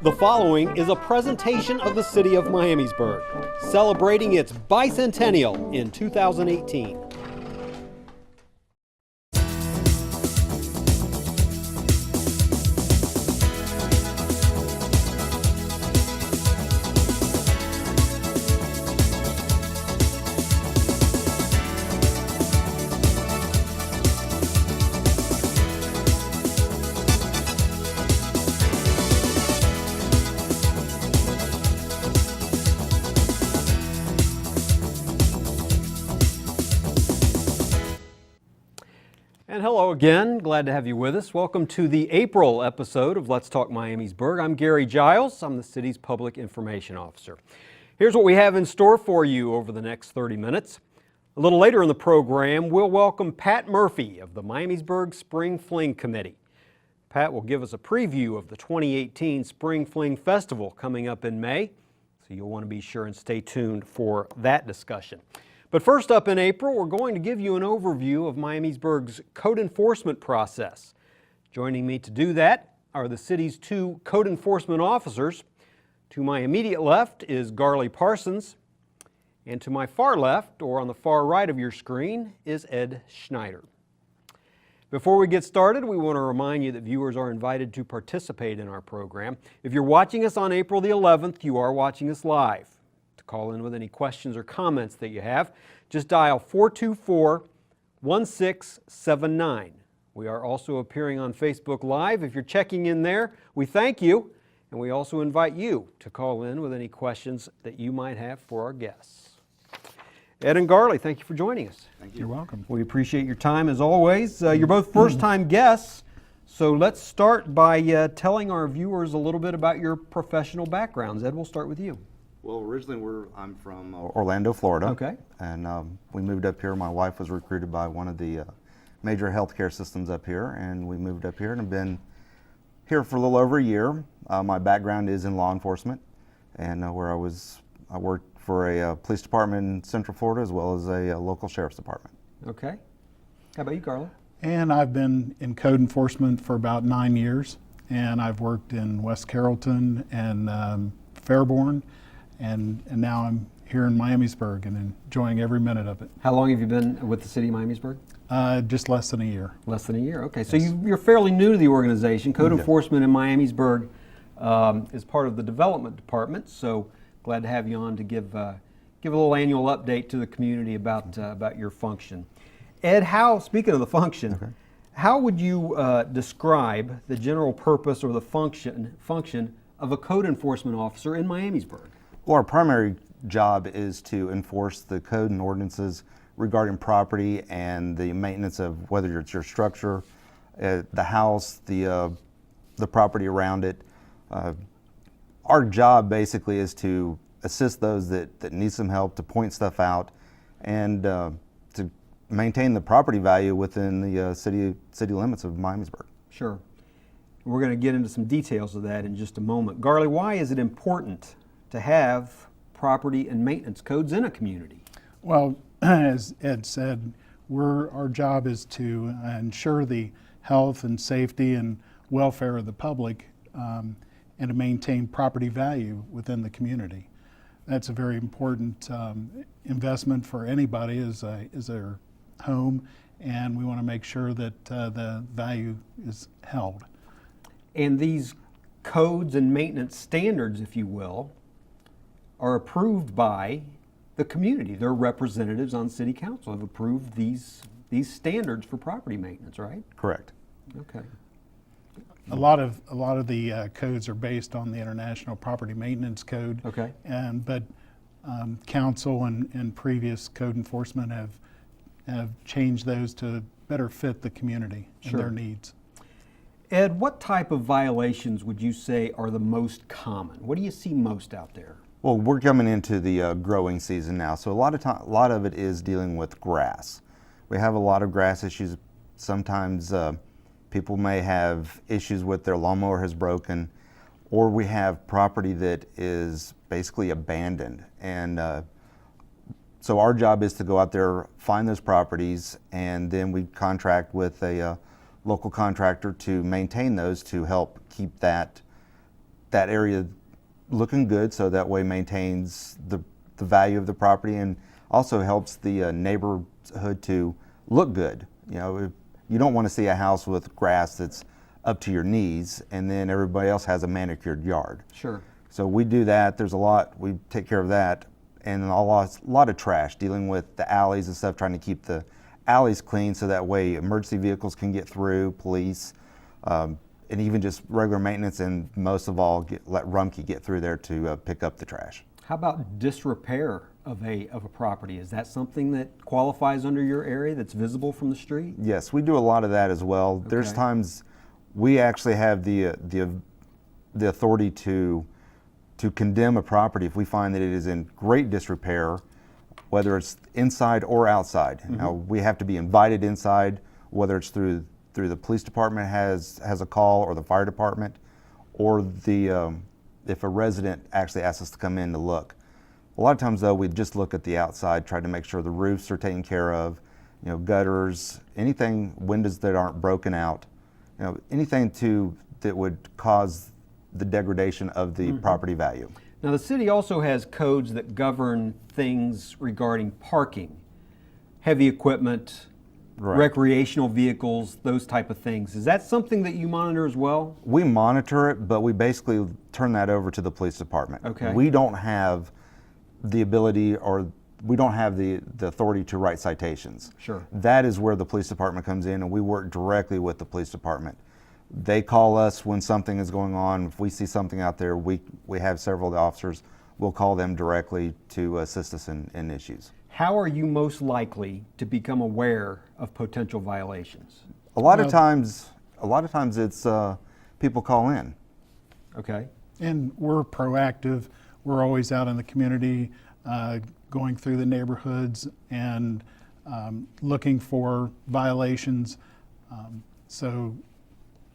The following is a presentation of the City of Miamisburg, celebrating its bicentennial in 2018. And hello again, glad to have you with us. Welcome to the April episode of Let's Talk Miamisburg. I'm Gary Giles, I'm the city's Public Information Officer. Here's what we have in store for you over the next 30 minutes. A little later in the program, we'll welcome Pat Murphy of the Miamisburg Spring Fling Committee. Pat will give us a preview of the 2018 Spring Fling Festival coming up in May, so you'll want to be sure and stay tuned for that discussion. But first up in April, we're going to give you an overview of Miamisburg's code enforcement process. Joining me to do that are the city's two code enforcement officers. To my immediate left is Garley Parsons, and to my far left, or on the far right of your screen, is Ed Schneider. Before we get started, we want to remind you that viewers are invited to participate in our program. If you're watching us on April the 11th, you are watching us live. To call in with any questions or comments that you have, just dial 424-1679. We are also appearing on Facebook Live. If you're checking in there, we thank you, and we also invite you to call in with any questions that you might have for our guests. Ed and Garley, thank you for joining us. Thank you. You're welcome. We appreciate your time as always. You're both first-time guests, so let's start by telling our viewers a little bit about your professional backgrounds. Ed, we'll start with you. Well, originally I'm from Orlando, Florida. Okay. And we moved up here. My wife was recruited by one of the major healthcare systems up here, and we moved up here and have been here for a little over a year. My background is in law enforcement, and I worked for a police department in Central Florida as well as a local sheriff's department. Okay. How about you, Garland? And I've been in code enforcement for about 9 years, and I've worked in West Carrollton and Fairborn. And now I'm here in Miamisburg and enjoying every minute of it. How long have you been with the City of Miamisburg? Just less than a year. Less than a year, okay. So you're fairly new to the organization. Code enforcement in Miamisburg is part of the development department, so glad to have you on to give a little annual update to the community about your function. Ed, speaking of the function, how would you describe the general purpose or the function of a code enforcement officer in Miamisburg? Well, our primary job is to enforce the code and ordinances regarding property and the maintenance of whether it's your structure, the house, the property around it. Our job basically is to assist those that need some help, to point stuff out, and to maintain the property value within the city limits of Miamisburg. Sure. We're going to get into some details of that in just a moment. Garley, why is it important to have property and maintenance codes in a community? Well, as Ed said, our job is to ensure the health and safety and welfare of the public and to maintain property value within the community. That's a very important investment for anybody as their home, and we want to make sure that the value is held. And these codes and maintenance standards, if you will, are approved by the community. Their representatives on City Council have approved these standards for property maintenance, right? Correct. Okay. A lot of the codes are based on the International Property Maintenance Code. Okay. But council and previous code enforcement have changed those to better fit the community and their needs. Ed, what type of violations would you say are the most common? What do you see most out there? Well, we're coming into the growing season now, so a lot of it is dealing with grass. We have a lot of grass issues. Sometimes people may have issues with their lawnmower has broken, or we have property that is basically abandoned. And so our job is to go out there, find those properties, and then we contract with a local contractor to maintain those to help keep that that area looking good, so that way maintains the value of the property and also helps the neighborhood to look good. You know, you don't want to see a house with grass that's up to your knees and then everybody else has a manicured yard. Sure. So we do that. There's a lot, we take care of that, and a lot of trash, dealing with the alleys and stuff, trying to keep the alleys clean so that way emergency vehicles can get through, police, and even just regular maintenance, and most of all, let Rumpke get through there to pick up the trash. How about disrepair of a property? Is that something that qualifies under your area that's visible from the street? Yes, we do a lot of that as well. Okay. There's times we actually have the authority to condemn a property if we find that it is in great disrepair, whether it's inside or outside. Mm-hmm. Now, we have to be invited inside, whether it's through the police department has a call, or the fire department, or if a resident actually asks us to come in to look. A lot of times though, we just look at the outside, try to make sure the roofs are taken care of, you know, gutters, anything, windows that aren't broken out, you know, anything that would cause the degradation of the property value. Now, the city also has codes that govern things regarding parking, heavy equipment, Right. recreational vehicles, those type of things. Is that something that you monitor as well? We monitor it, but we basically turn that over to the police department. Okay. We don't have the ability, or we don't have the authority to write citations. Sure. That is where the police department comes in, and we work directly with the police department. They call us when something is going on. If we see something out there, we have several of the officers. We'll call them directly to assist us in issues. How are you most likely to become aware of potential violations? A lot of times it's people call in. Okay. And we're proactive. We're always out in the community, going through the neighborhoods and looking for violations. So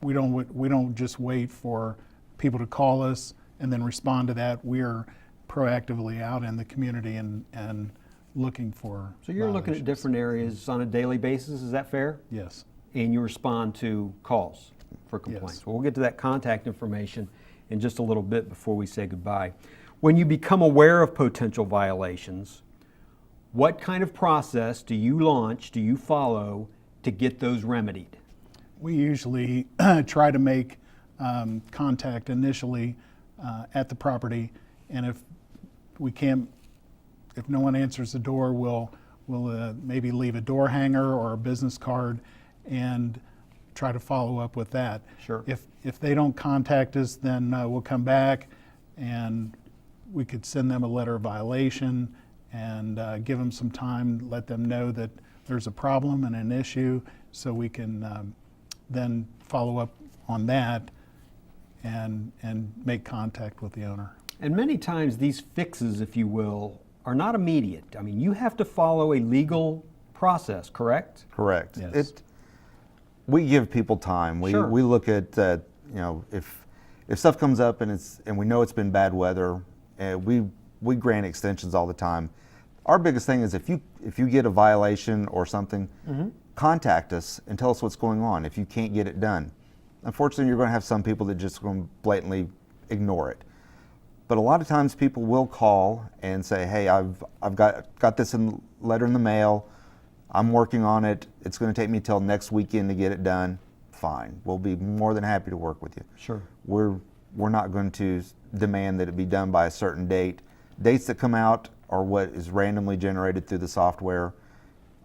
we don't just wait for people to call us and then respond to that. We are proactively out in the community and looking for So you're looking at violations. different areas on a daily basis, is that fair? Yes. And you respond to calls for complaints. Yes. Well, we'll get to that contact information in just a little bit before we say goodbye. When you become aware of potential violations, what kind of process do you follow to get those remedied? We usually try to make contact initially at the property, and if no one answers the door, we'll maybe leave a door hanger or a business card and try to follow up with that. Sure. If they don't contact us, then we'll come back and we could send them a letter of violation and give them some time, let them know that there's a problem and an issue, so we can then follow up on that and make contact with the owner. And many times these fixes, if you will, are not immediate. I mean, you have to follow a legal process, correct? Correct. Yes. We give people time. Sure. We look at if stuff comes up and we know it's been bad weather, we grant extensions all the time. Our biggest thing is if you get a violation or something, contact us and tell us what's going on if you can't get it done. Unfortunately, you're going to have some people that just going to blatantly ignore it. But a lot of times people will call and say, hey, I've got this letter in the mail. I'm working on it. It's going to take me till next weekend to get it done. Fine. We'll be more than happy to work with you. Sure. We're not going to demand that it be done by a certain date. Dates that come out are what is randomly generated through the software.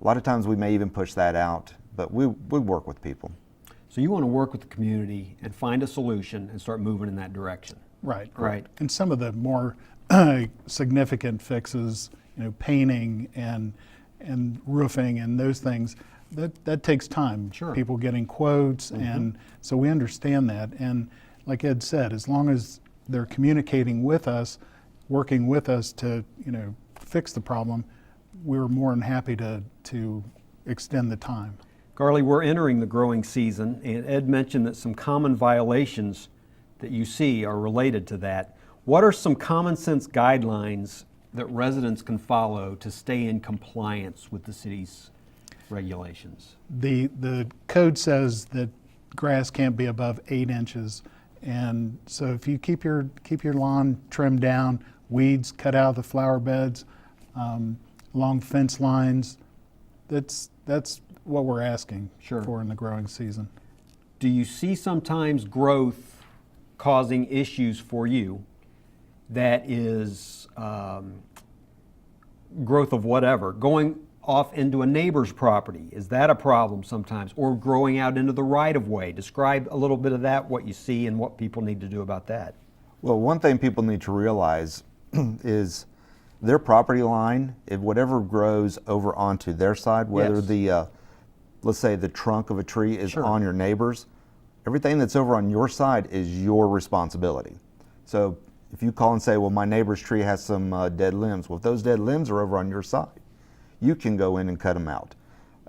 A lot of times we may even push that out, but we work with people. So you want to work with the community and find a solution and start moving in that direction. Right. Right. And some of the more significant fixes, painting and roofing and those things, that takes time. Sure. People getting quotes, and so we understand that. And like Ed said, as long as they're communicating with us, working with us to fix the problem, we're more than happy to extend the time. Garley, we're entering the growing season, and Ed mentioned that some common violations that you see are related to that. What are some common sense guidelines that residents can follow to stay in compliance with the city's regulations? The code says that grass can't be above 8 inches, And so if you keep your lawn trimmed down, weeds cut out of the flower beds, along fence lines, that's what we're asking Sure. for in the growing season. Do you see sometimes growth causing issues for you that is growth of whatever, going off into a neighbor's property? Is that a problem sometimes? Or growing out into the right-of-way? Describe a little bit of that, what you see and what people need to do about that. Well, one thing people need to realize is their property line, if whatever grows over onto their side, whether Yes. the, let's say the trunk of a tree is Sure. on your neighbor's, everything that's over on your side is your responsibility. So if you call and say, well, my neighbor's tree has some dead limbs, well, if those dead limbs are over on your side, you can go in and cut them out.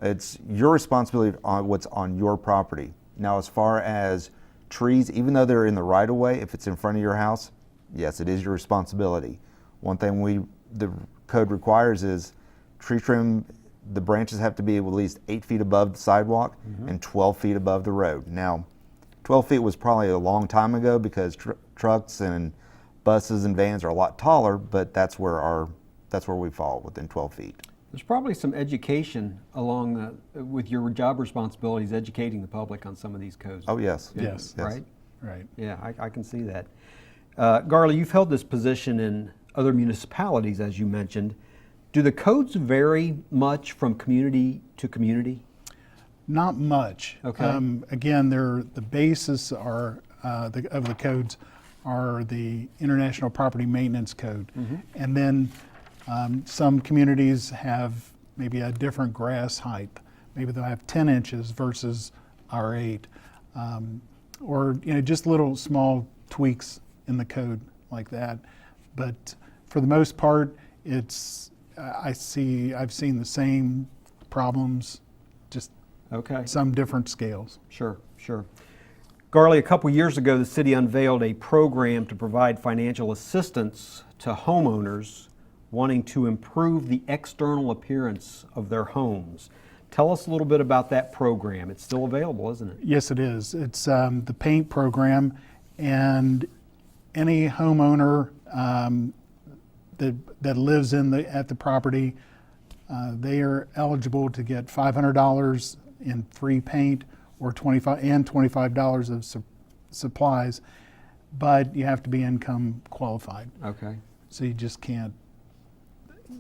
It's your responsibility on what's on your property. Now, as far as trees, even though they're in the right of way, if it's in front of your house, yes, it is your responsibility. One thing the code requires is tree trim, the branches have to be at least 8 feet above the sidewalk and 12 feet above the road. Now, 12 feet was probably a long time ago because trucks and buses and vans are a lot taller, but that's where we fall, within 12 feet. There's probably some education along with your job responsibilities, educating the public on some of these codes. Oh, yes. Yes. Right? Right. Yeah, I can see that. Garly, you've held this position in other municipalities, as you mentioned. Do the codes vary much from community to community? Not much. Okay. Again, the basis of the codes are the International Property Maintenance Code. And then some communities have maybe a different grass height. Maybe they'll have 10 inches versus our 8. Or just little small tweaks in the code like that. But for the most part, I've seen the same problems, just Okay. some different scales. Sure. Garly, a couple years ago, the city unveiled a program to provide financial assistance to homeowners wanting to improve the external appearance of their homes. Tell us a little bit about that program. It's still available, isn't it? Yes, it is. It's the paint program, and any homeowner that lives at the property, they are eligible to get $500 in free paint or $25 of supplies, but you have to be income qualified. Okay. So you just can't.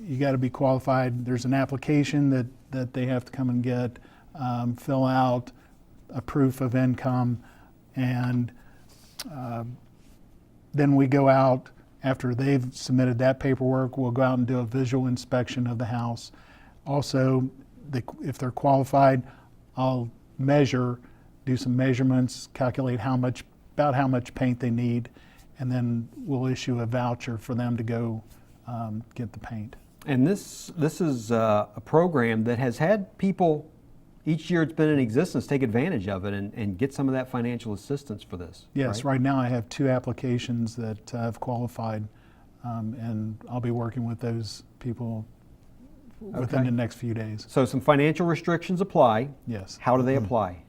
You got to be qualified. There's an application that they have to come and get, fill out a proof of income, and then we go out. After they've submitted that paperwork, we'll go out and do a visual inspection of the house. Also, if they're qualified, I'll do some measurements, calculate about how much paint they need, and then we'll issue a voucher for them to go get the paint. And this is a program that has had people, each year it's been in existence, take advantage of it and get some of that financial assistance for this. Yes, right now I have 2 applications that have qualified, and I'll be working with those people within Okay. the next few days. So some financial restrictions apply. Yes. How do they apply?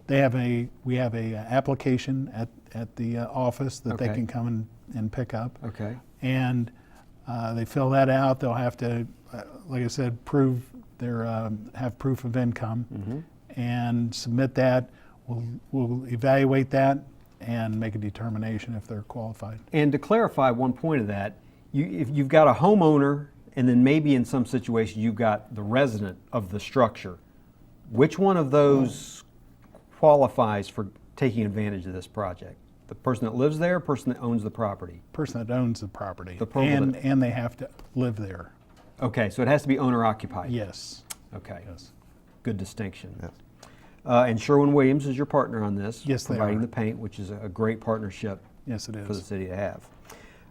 We have a application at the office that they Okay. can come and pick up. Okay. And they fill that out. They'll have to, like I said, have proof of income and submit that. We'll evaluate that and make a determination if they're qualified. And to clarify one point of that, if you've got a homeowner and then maybe in some situations you've got the resident of the structure, which one of those qualifies for taking advantage of this project? The person that lives there, person that owns the property? Person that owns the property. The person and they have to live there. Okay, so it has to be owner occupied? Yes. Okay. Yes. Good distinction. Yes. And Sherwin-Williams is your partner on this. Yes, they providing are. the paint, which is a great partnership Yes, it for the is. city to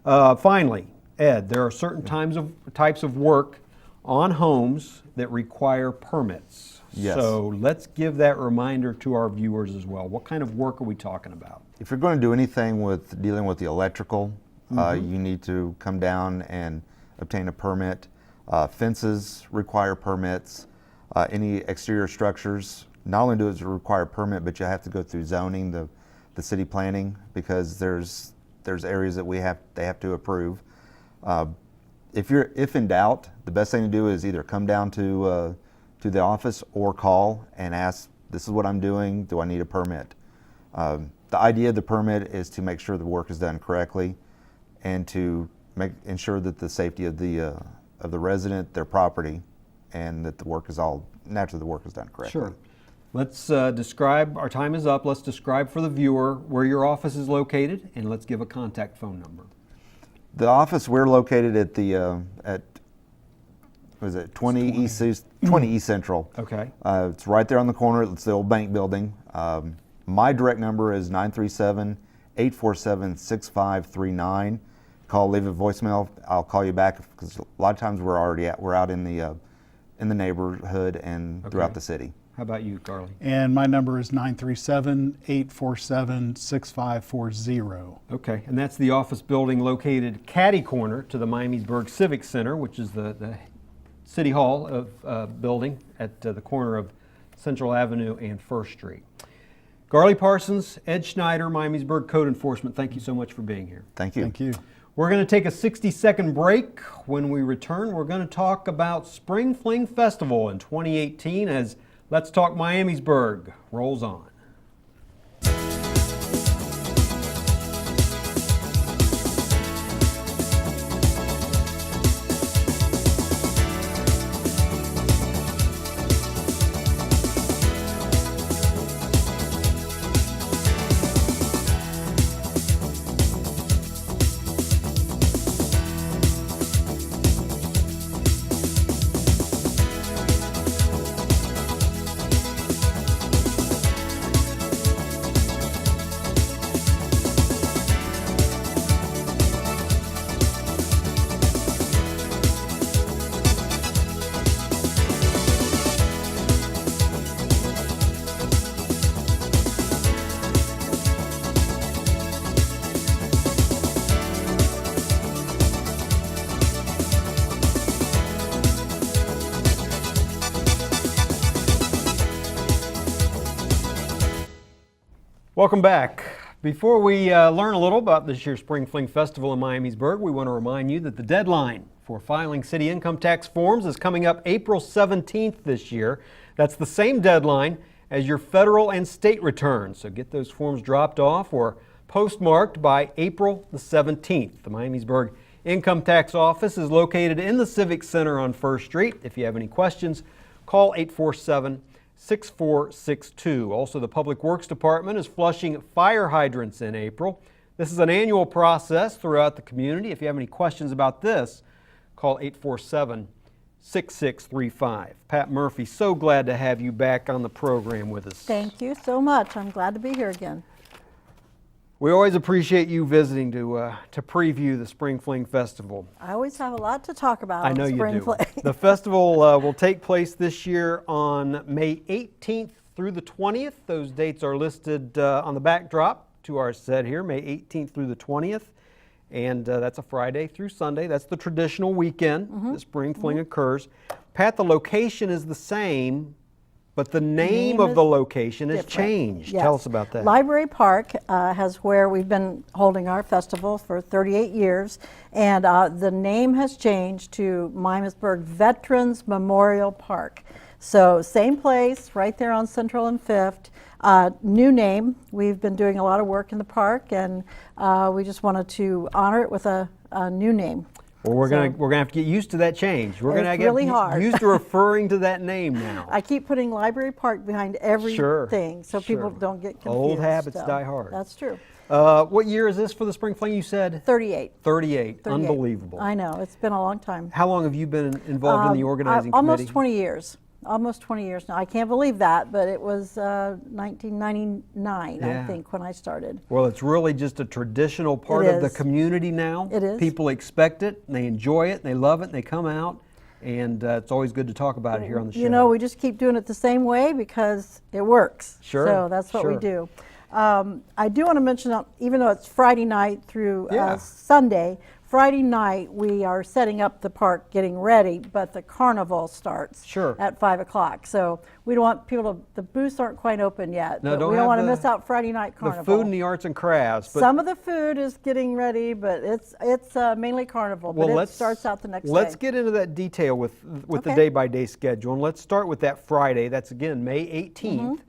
have. Finally, Ed, there are certain types of work on homes that require permits. Yes. So let's give that reminder to our viewers as well. What kind of work are we talking about? If you're going to do anything with dealing with the electrical, you need to come down and obtain a permit. Fences require permits. Any exterior structures, not only does it require a permit, but you have to go through zoning. The the city planning, because there's areas that they have to approve. If in doubt, the best thing to do is either come down to the office or call and ask, this is what I'm doing, do I need a permit? The idea of the permit is to make sure the work is done correctly and to ensure that the safety of the resident, their property, and that the work is done correctly. Sure. Let's describe, our time is up. Let's describe for the viewer where your office is located, and let's give a contact phone number. The office, we're located at the, 20 East Central. Okay. It's right there on the corner. It's the old bank building. My direct number is 937-847-6539. Call, leave a voicemail. I'll call you back, because a lot of times we're out in the neighborhood and throughout the city. How about you, Carly? And my number is 937-847-6540. Okay, and that's the office building located catty corner to the Miamisburg Civic Center, which is the City Hall building at the corner of Central Avenue and First Street. Garley Parsons, Ed Schneider, Miamisburg Code Enforcement, thank you so much for being here. Thank you. Thank you. We're going to take a 60-second break. When we return, we're going to talk about Spring Fling Festival in 2018 as Let's Talk Miamisburg rolls on. Welcome back. Before we learn a little about this year's Spring Fling Festival in Miamisburg, we want to remind you that the deadline for filing city income tax forms is coming up April 17th this year. That's the same deadline as your federal and state returns. So get those forms dropped off or postmarked by April the 17th. The Miamisburg Income Tax Office is located in the Civic Center on First Street. If you have any questions, call 847-6462. Also, the Public Works Department is flushing fire hydrants in April. This is an annual process throughout the community. If you have any questions about this, call 847-6635. Pat Murphy, so glad to have you back on the program with us. Thank you so much. I'm glad to be here again. We always appreciate you visiting to preview the Spring Fling Festival. I always have a lot to talk about I know on you Spring do. Fling. The festival will take place this year on May 18th through the 20th. Those dates are listed on the backdrop to our set here, May 18th through the 20th. And that's a Friday through Sunday. That's the traditional weekend that Spring Fling occurs. Pat, the location is the same, but the name of the location has changed. Yes. Tell us about that. Library Park has where we've been holding our festival for 38 years, and the name has changed to Miamisburg Veterans Memorial Park. So same place, right there on Central and Fifth. New name. We've been doing a lot of work in the park, and we just wanted to honor it with a new name. Well, we're gonna have to get used to that change. We're gonna It's get really hard. used to referring to that name now. I keep putting Library Park behind everything so people don't get confused. Old habits so die hard. That's true. What year is this for the Spring Fling? You said 38. 38. Unbelievable. I know, it's been a long time. How long have you been involved in the organizing Almost committee? 20 years. Almost 20 years now. I can't believe that, but it was 1999, Yeah. I think, when I started. Well, it's really just a traditional part It of the is. community now. It is. People expect it, and they enjoy it, and they love it, and they come out, and it's always good to talk about it here on the show. You know, we just keep doing it the same way because it works. Sure, So that's what we sure. do. I do want to mention, even though it's Friday night through Yeah. Sunday, Friday night, we are setting up the park, getting ready, but the carnival starts Sure. at 5 o'clock. So we don't want people to, the booths aren't quite open yet, No, but don't we don't have want to the- miss out Friday night The carnival. food and the arts and crafts. But Some of the food is getting ready, but it's mainly carnival, but it starts out the next day. Let's get into that detail with the Okay. day-by-day schedule, and let's start with that Friday. That's again May 18th.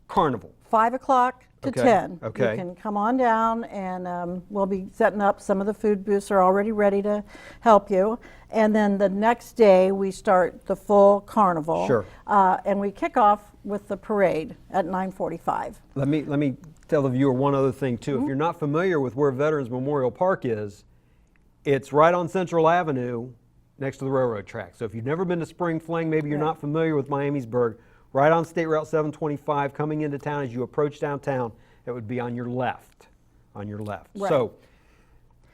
Carnival. 5 o'clock to Okay, 10. okay. You can come on down and we'll be setting up. Some of the food booths are already ready to help you. And then the next day we start the full carnival. Sure. And we kick off with the parade at 9:45. Let me tell the viewer one other thing too. Mm-hmm. If you're not familiar with where Veterans Memorial Park is, it's right on Central Avenue next to the railroad track. So if you've never been to Spring Fling, maybe you're Right. not familiar with Miamisburg, right on State Route 725 coming into town as you approach downtown, it would be on your left. On your left. Right. So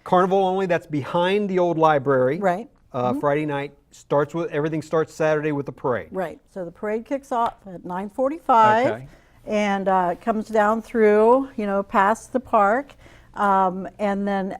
carnival only, that's behind the old library. Right. Friday night everything starts Saturday with the parade. Right. So the parade kicks off at 9:45 Okay. and comes down through, past the park. And then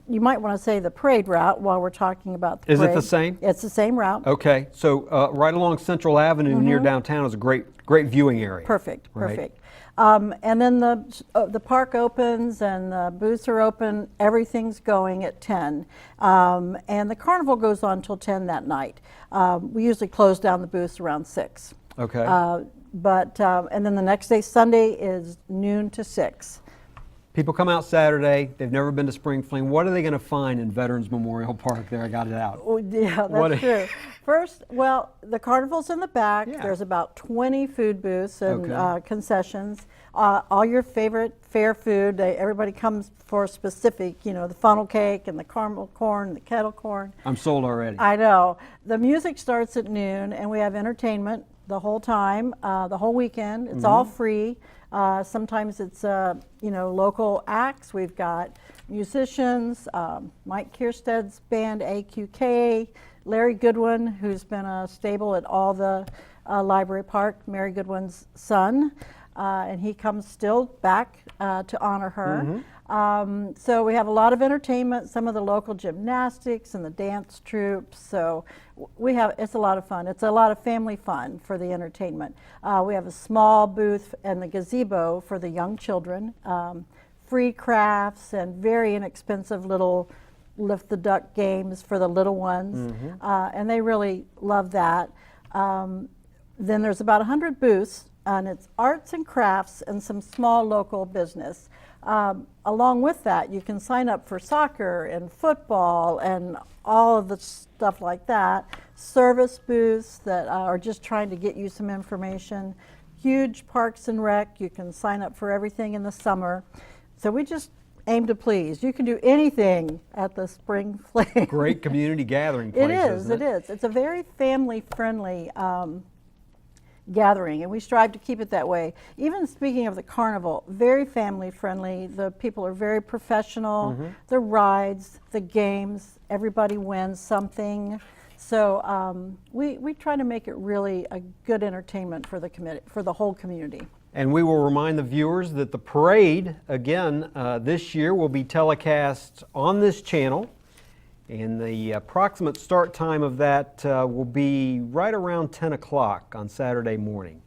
you might want to say the parade route while we're talking about the Is it parade. the same? It's the same route. Okay, so right along Central Avenue near downtown is a great viewing area. Perfect, Right. perfect. And then the park opens and the booths are open. Everything's going at 10. And the carnival goes on till 10 that night. We usually close down the booths around 6. Okay. And then the next day, Sunday, is noon to 6. People come out Saturday, they've never been to Spring Fling. What are they going to find in Veterans Memorial Park there? I got it out. Oh, yeah, What that's a- true. First, the carnival's in the back. Yeah. There's about 20 food booths and Okay. concessions. All your favorite fair food. Everybody comes for specific, the funnel cake and the caramel corn, the kettle corn. I'm sold already. I know. The music starts at noon, and we have entertainment the whole time, the whole weekend. It's all free. Sometimes it's local acts. We've got musicians, Mike Kierstead's band AQK, Larry Goodwin, who's been a stable at all the Library Park, Mary Goodwin's son, and he comes still back to honor her. So we have a lot of entertainment, some of the local gymnastics and the dance troops. So it's a lot of fun. It's a lot of family fun for the entertainment. We have a small booth and the gazebo for the young children, free crafts and very inexpensive little lift the duck games for the little ones. And they really love that. Then there's about 100 booths, and it's arts and crafts and some small local business. Along with that, you can sign up for soccer and football and all of the stuff like that. Service booths that are just trying to get you some information. Huge parks and rec. You can sign up for everything in the summer. So we just aim to please. You can do anything at the Spring Fling. Great community gathering place. It is, it is. It's a very family-friendly gathering, and we strive to keep it that way. Even speaking of the carnival, very family-friendly. The people are very professional. The rides, the games, everybody wins something. So we try to make it really a good entertainment for the whole community. And we will remind the viewers that the parade, again, this year will be telecast on this channel. And the approximate start time of that will be right around 10 o'clock on Saturday morning.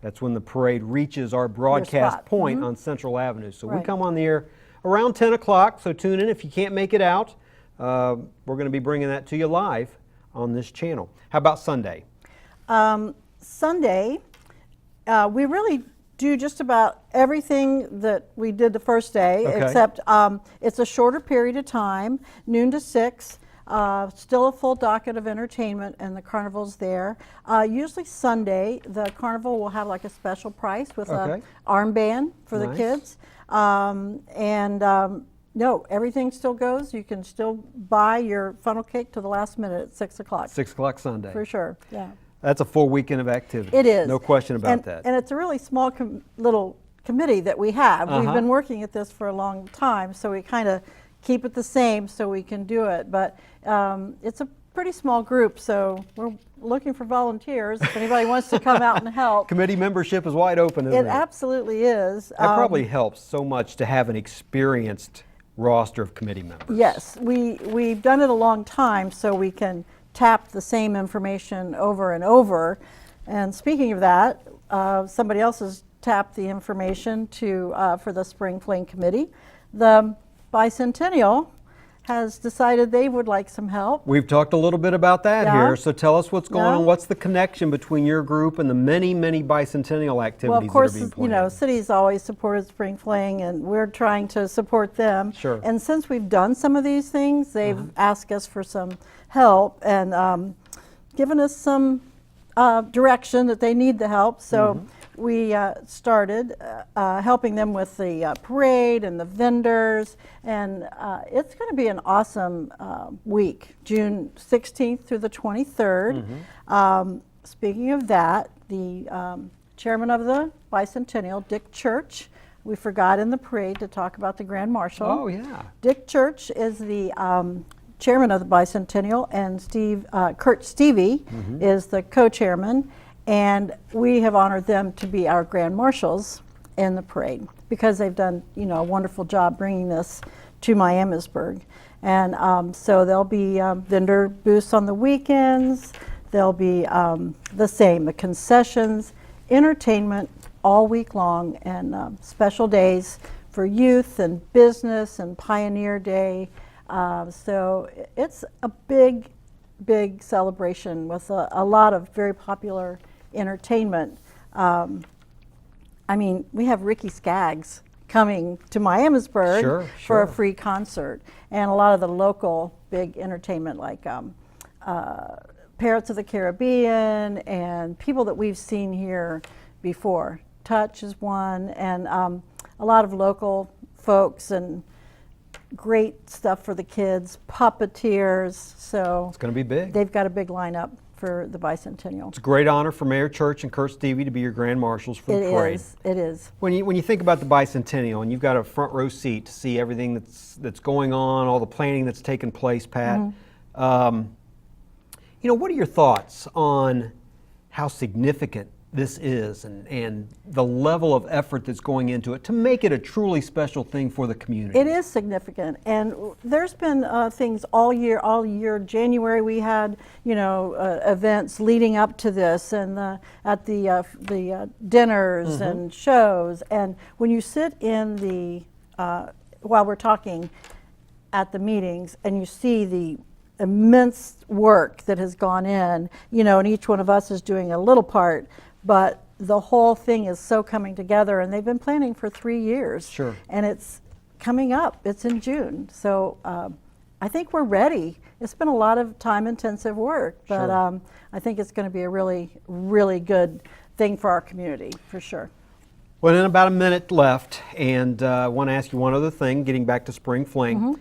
That's when the parade reaches our broadcast spot. point on Central Avenue. So we Right. come on the air around 10 o'clock, so tune in if you can't make it out. We're going to be bringing that to you live on this channel. How about Sunday? Sunday, we really do just about everything that we did the first day, Okay. except it's a shorter period of time, noon to 6. Still a full docket of entertainment, and the carnival's there. Usually Sunday, the carnival will have like a special price with Okay. an armband for the Nice. kids. No, everything still goes. You can still buy your funnel cake to the last minute at 6 o'clock. 6 o'clock Sunday. For sure, yeah. That's a full weekend of activity. It is. No question about and, that. And it's a really small little committee that we have. We've Uh-huh. been working at this for a long time, so we kind of keep it the same so we can do it. But it's a pretty small group, so we're looking for volunteers if anybody wants to come out and help. Committee membership is wide open, isn't It it? absolutely is. That probably helps so much to have an experienced roster of committee members. Yes, we've done it a long time, so we can tap the same information over and over. And speaking of that, somebody else has tapped the information for the Spring Fling Committee. The Bicentennial has decided they would like some help. We've talked a little bit about that Yeah. here, so tell us what's going Yeah. on. What's the connection between your group and the many, many bicentennial activities Well, of course, that are being you planned? know, cities always supported Spring Fling, and we're trying to support them. Sure. And since we've done some of these things, they've asked us for some help and given us some direction that they need the help. So we started helping them with the parade and the vendors, and it's going to be an awesome week, June 16th through the 23rd. Speaking of that, the chairman of the Bicentennial, Dick Church, we forgot in the parade to talk about the Grand Marshal. Oh, yeah. Dick Church is the chairman of the Bicentennial, and Kurt Stevie is the co-chairman, and we have honored them to be our Grand Marshals in the parade because they've done, you know, a wonderful job bringing this to Miamisburg. And so there'll be vendor booths on the weekends. There'll be the same, the concessions, entertainment all week long, and special days for youth and business and Pioneer Day. So it's a big, big celebration with a lot of very popular entertainment. I mean, we have Ricky Skaggs coming to Miamisburg Sure, for sure. a free concert, and a lot of the local big entertainment like Parrots of the Caribbean and people that we've seen here before. Touch is one, and a lot of local folks and great stuff for the kids, puppeteers. So It's going to be big. they've got a big lineup for the Bicentennial. It's a great honor for Mayor Church and Kurt Stevie to be your Grand Marshals for the parade. It is. When you think about the Bicentennial and you've got a front row seat to see everything that's going on, all the planning that's taken place, Pat, you know, what are your thoughts on how significant this is and the level of effort that's going into it to make it a truly special thing for the community? It is significant, and there's been things all year. January we had, you know, events leading up to this, and at the dinners and shows. And when you sit in the while we're talking at the meetings, and you see the immense work that has gone in, you know, and each one of us is doing a little part, but the whole thing is so coming together, and they've been planning for 3 years. Sure. And it's coming up. It's in June. So I think we're ready. It's been a lot of time-intensive work, but Sure. I think it's going to be a really, really good thing for our community, for sure. Well, in about a minute left, and I want to ask you one other thing, getting back to Spring Fling.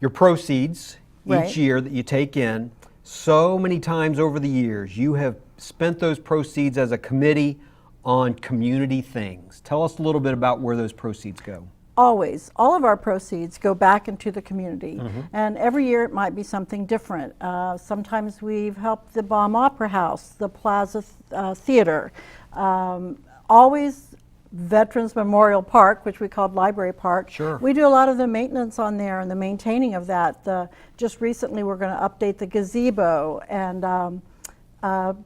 Your proceeds Right. each year that you take in, so many times over the years, you have spent those proceeds as a committee on community things. Tell us a little bit about where those proceeds go. Always. All of our proceeds go back into the community. And every year it might be something different. Sometimes we've helped the Baum Opera House, the Plaza Theater. Always Veterans Memorial Park, which we called Library Park. Sure. We do a lot of the maintenance on there and the maintaining of that. Just recently we're going to update the gazebo and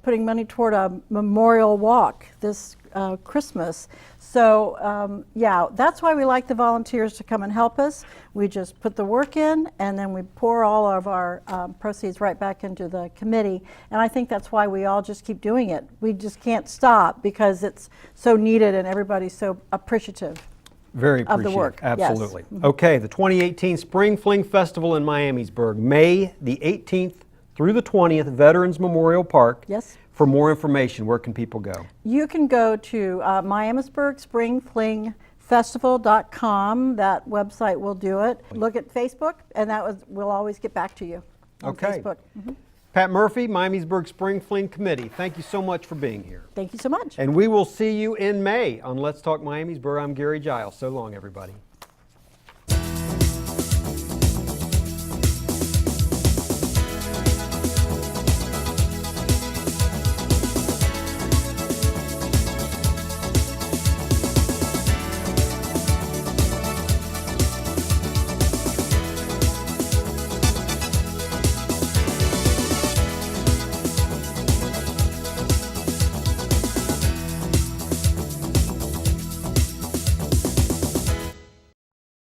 putting money toward a memorial walk this Christmas. So yeah, that's why we like the volunteers to come and help us. We just put the work in, and then we pour all of our proceeds right back into the committee. And I think that's why we all just keep doing it. We just can't stop because it's so needed and everybody's so appreciative. Very Of the appreciative. work, yes. Absolutely. Okay, the 2018 Spring Fling Festival in Miamisburg, May the 18th through the 20th, Veterans Memorial Park. Yes. For more information, where can people go? You can go to Miamisburg SpringFlingFestival.com. That website will do it. Look at Facebook, and we'll always get back to you on Okay. Facebook. Pat Murphy, Miamisburg Spring Fling Committee, thank you so much for being here. Thank you so much. And we will see you in May on Let's Talk Miamisburg. I'm Gary Giles. So long, everybody.